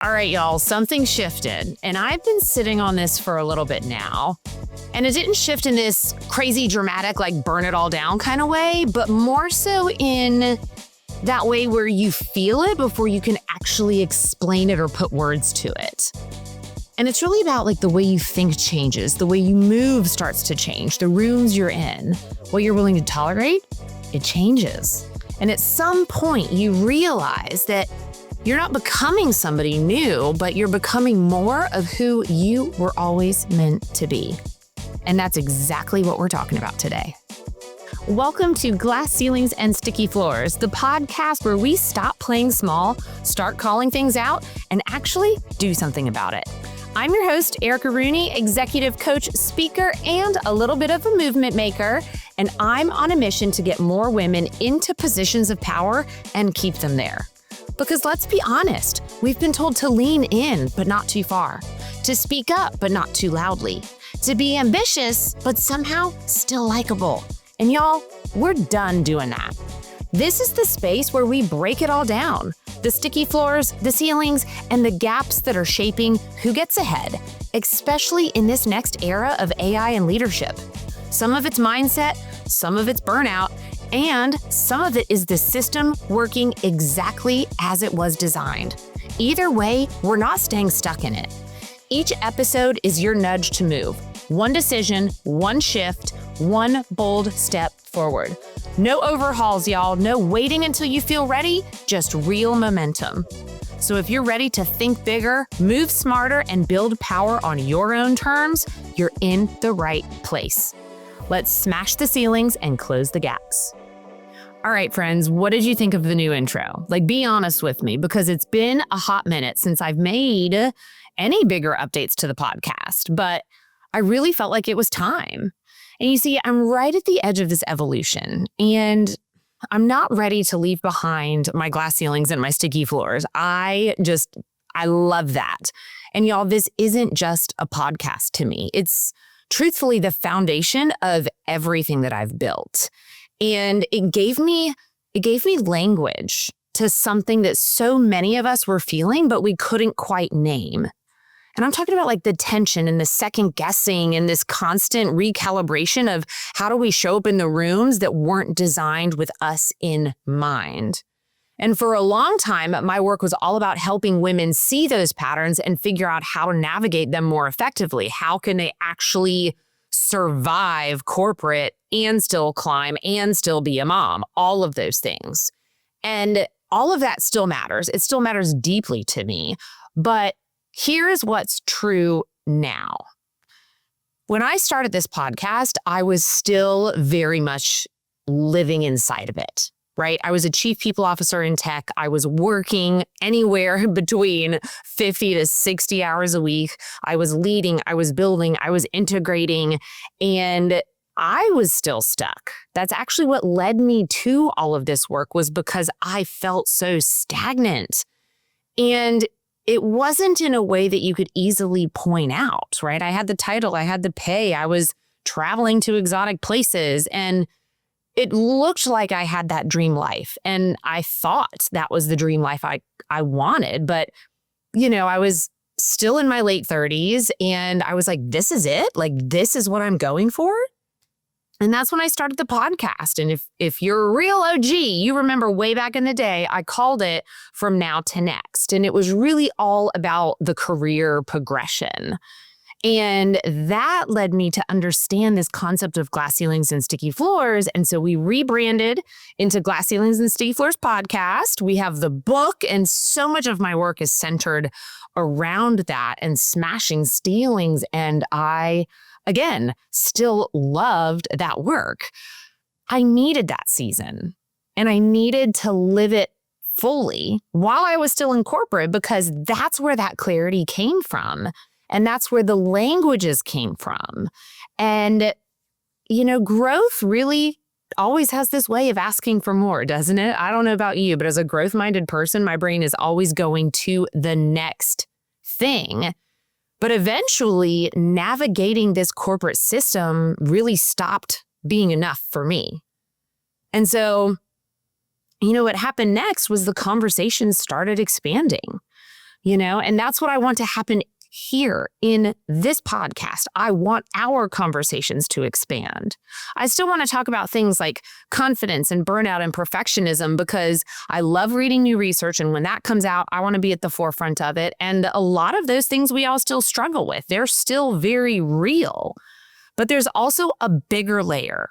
All right, y'all, something shifted, and I've been sitting on this for a little bit now. And it didn't shift in this crazy, dramatic, like burn it all down kind of way, but more so in that way where you feel it before you can actually explain it or put words to it. And it's really about like the way you think changes, the way you move starts to change, the rooms you're in, what you're willing to tolerate, it changes. And at some point you realize that you're not becoming somebody new, but you're becoming more of who you were always meant to be. And that's exactly what we're talking about today. Welcome to Glass Ceilings and Sticky Floors, the podcast where we stop playing small, start calling things out, and actually do something about it. I'm your host, Erica Rooney, executive coach, speaker, and a little bit of a movement maker. And I'm on a mission to get more women into positions of power and keep them there. Because let's be honest, we've been told to lean in, but not too far, to speak up, but not too loudly, to be ambitious, but somehow still likable. And y'all, we're done doing that. This is the space where we break it all down. The sticky floors, the ceilings, and the gaps that are shaping who gets ahead, especially in this next era of AI and leadership. Some of it's mindset, some of it's burnout, and some of it is the system working exactly as it was designed. Either way, we're not staying stuck in it. Each episode is your nudge to move. One decision, one shift, one bold step forward. No overhauls, y'all. No waiting until you feel ready, just real momentum. So if you're ready to think bigger, move smarter, and build power on your own terms, you're in the right place. Let's smash the ceilings and close the gaps. All right, friends, what did you think of the new intro? Like, be honest with me, because it's been a hot minute since I've made any bigger updates to the podcast, but I really felt like it was time. And you see, I'm right at the edge of this evolution, and I'm not ready to leave behind my glass ceilings and my sticky floors. I love that. And y'all, this isn't just a podcast to me. It's truthfully the foundation of everything that I've built. And it gave me language to something that so many of us were feeling, but we couldn't quite name. And I'm talking about like the tension and the second guessing and this constant recalibration of how do we show up in the rooms that weren't designed with us in mind. And for a long time, my work was all about helping women see those patterns and figure out how to navigate them more effectively. How can they actually survive corporate and still climb and still be a mom, all of those things. And all of that still matters. It still matters deeply to me. But here is what's true now. When I started this podcast, I was still very much living inside of it, right? I was a chief people officer in tech. I was working anywhere between 50 to 60 hours a week. I was leading, I was building, I was integrating, and I was still stuck. That's actually what led me to all of this work, was because I felt so stagnant. And it wasn't in a way that you could easily point out, right? I had the title, I had the pay, I was traveling to exotic places, and it looked like I had that dream life. And I thought that was the dream life I wanted. But, I was still in my late 30s, and I was like, this is it? Like, this is what I'm going for? And that's when I started the podcast. And if you're a real OG, you remember way back in the day, I called it From Now to Next. And it was really all about the career progression. And that led me to understand this concept of glass ceilings and sticky floors. And so we rebranded into Glass Ceilings and Sticky Floors podcast. We have the book, and so much of my work is centered around that and smashing ceilings. And I, again, still loved that work. I needed that season, and I needed to live it fully while I was still in corporate, because that's where that clarity came from. And that's where the languages came from. And, growth really always has this way of asking for more, doesn't it? I don't know about you, but as a growth-minded person, my brain is always going to the next thing. But eventually, navigating this corporate system really stopped being enough for me. And so, what happened next was the conversation started expanding. And that's what I want to happen here in this podcast. I want our conversations to expand. I still want to talk about things like confidence and burnout and perfectionism because I love reading new research. And when that comes out, I want to be at the forefront of it. And a lot of those things we all still struggle with. They're still very real. But there's also a bigger layer.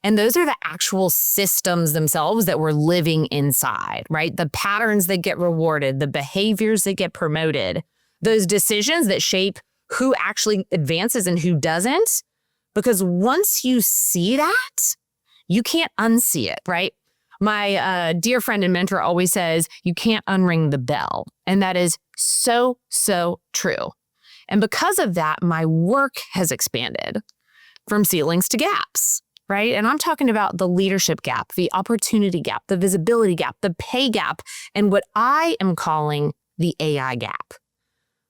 And those are the actual systems themselves that we're living inside, right? The patterns that get rewarded, the behaviors that get promoted, those decisions that shape who actually advances and who doesn't. Because once you see that, you can't unsee it, right? My dear friend and mentor always says, you can't unring the bell. And that is so, so true. And because of that, my work has expanded from ceilings to gaps, right? And I'm talking about the leadership gap, the opportunity gap, the visibility gap, the pay gap, and what I am calling the AI gap.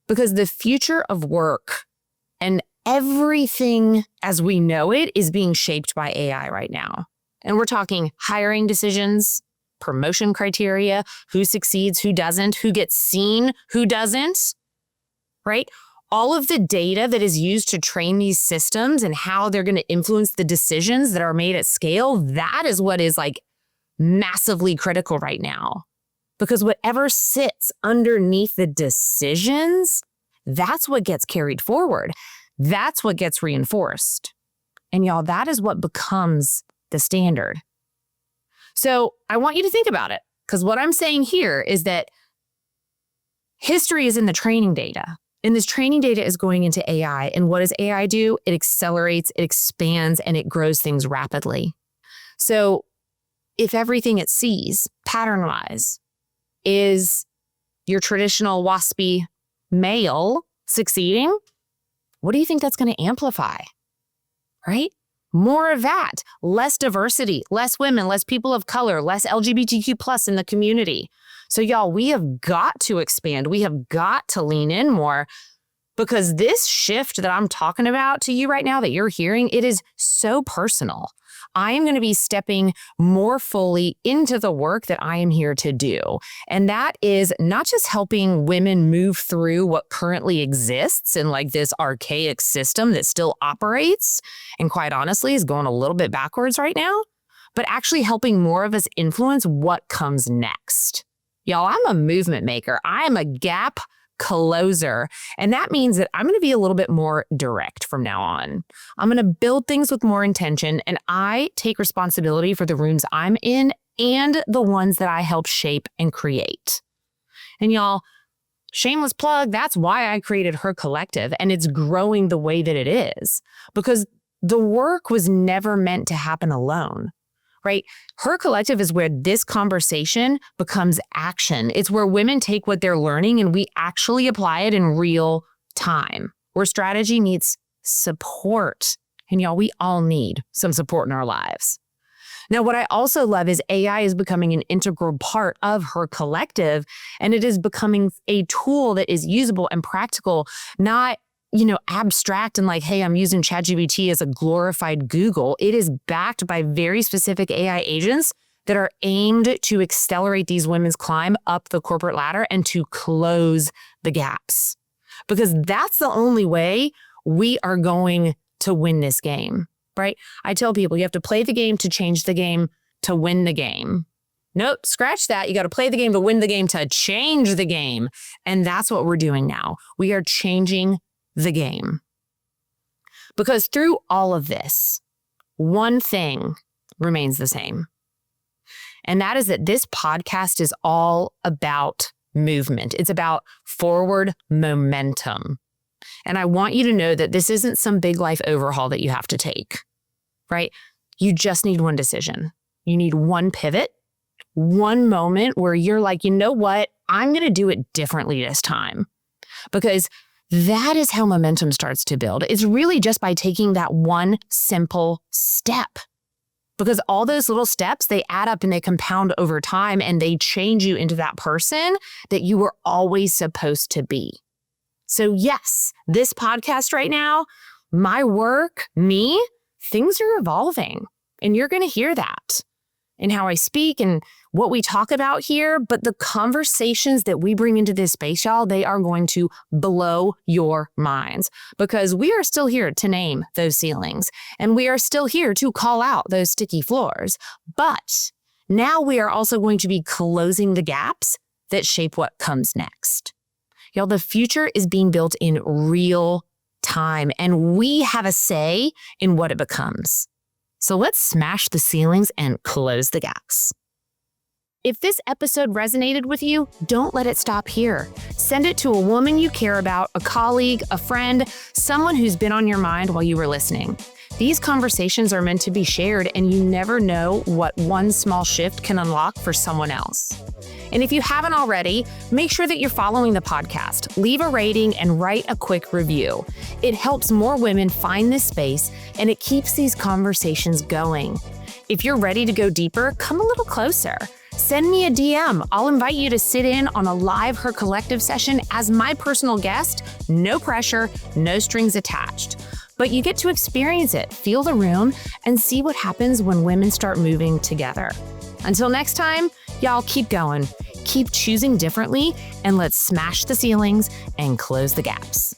Because the future of work and everything as we know it is being shaped by AI right now. And we're talking hiring decisions, promotion criteria, who succeeds, who doesn't, who gets seen, who doesn't, right? All of the data that is used to train these systems and how they're going to influence the decisions that are made at scale, that is what is like massively critical right now. Because whatever sits underneath the decisions, that's what gets carried forward. That's what gets reinforced. And y'all, that is what becomes the standard. So I want you to think about it, because what I'm saying here is that history is in the training data. And this training data is going into AI. And what does AI do? It accelerates, it expands, and it grows things rapidly. So if everything it sees, pattern-wise, is your traditional waspy male succeeding, what do you think that's going to amplify? Right? More of that, less diversity, less women, less people of color, less LGBTQ plus in the community. So y'all, we have got to expand. We have got to lean in more, because this shift that I'm talking about to you right now that you're hearing, it is so personal. I am going to be stepping more fully into the work that I am here to do. And that is not just helping women move through what currently exists in like this archaic system that still operates and quite honestly is going a little bit backwards right now, but actually helping more of us influence what comes next. Y'all, I'm a movement maker. I am a gap closer. And that means that I'm going to be a little bit more direct from now on. I'm going to build things with more intention, and I take responsibility for the rooms I'm in and the ones that I help shape and create. And y'all, shameless plug, that's why I created Her Collective, and it's growing the way that it is, because the work was never meant to happen alone. Right? Her Collective is where this conversation becomes action. It's where women take what they're learning and we actually apply it in real time, where strategy meets support. And y'all, we all need some support in our lives. Now, what I also love is AI is becoming an integral part of Her Collective, and it is becoming a tool that is usable and practical, not abstract and like, hey, I'm using ChatGPT as a glorified Google. It is backed by very specific AI agents that are aimed to accelerate these women's climb up the corporate ladder and to close the gaps. Because that's the only way we are going to win this game, right? I tell people you have to play the game to change the game to win the game. Nope, scratch that. You got to play the game to win the game to change the game. And that's what we're doing now. We are changing the game. Because through all of this, one thing remains the same. And that is that this podcast is all about movement. It's about forward momentum. And I want you to know that this isn't some big life overhaul that you have to take, right? You just need one decision. You need one pivot, one moment where you're like, you know what? I'm going to do it differently this time. Because that is how momentum starts to build. It's really just by taking that one simple step. Because all those little steps, they add up and they compound over time and they change you into that person that you were always supposed to be. So yes, this podcast right now, my work, me, things are evolving. And you're going to hear that in how I speak and what we talk about here, but the conversations that we bring into this space, y'all, they are going to blow your minds because we are still here to name those ceilings and we are still here to call out those sticky floors. But now we are also going to be closing the gaps that shape what comes next. Y'all, the future is being built in real time and we have a say in what it becomes. So let's smash the ceilings and close the gaps. If this episode resonated with you, don't let it stop here. Send it to a woman you care about, a colleague, a friend, someone who's been on your mind while you were listening. These conversations are meant to be shared, and you never know what one small shift can unlock for someone else. And if you haven't already, make sure that you're following the podcast. Leave a rating and write a quick review. It helps more women find this space, and it keeps these conversations going. If you're ready to go deeper, come a little closer. Send me a DM. I'll invite you to sit in on a live Her Collective session as my personal guest. No pressure, no strings attached. But you get to experience it, feel the room, and see what happens when women start moving together. Until next time, y'all keep going, keep choosing differently, and let's smash the ceilings and close the gaps.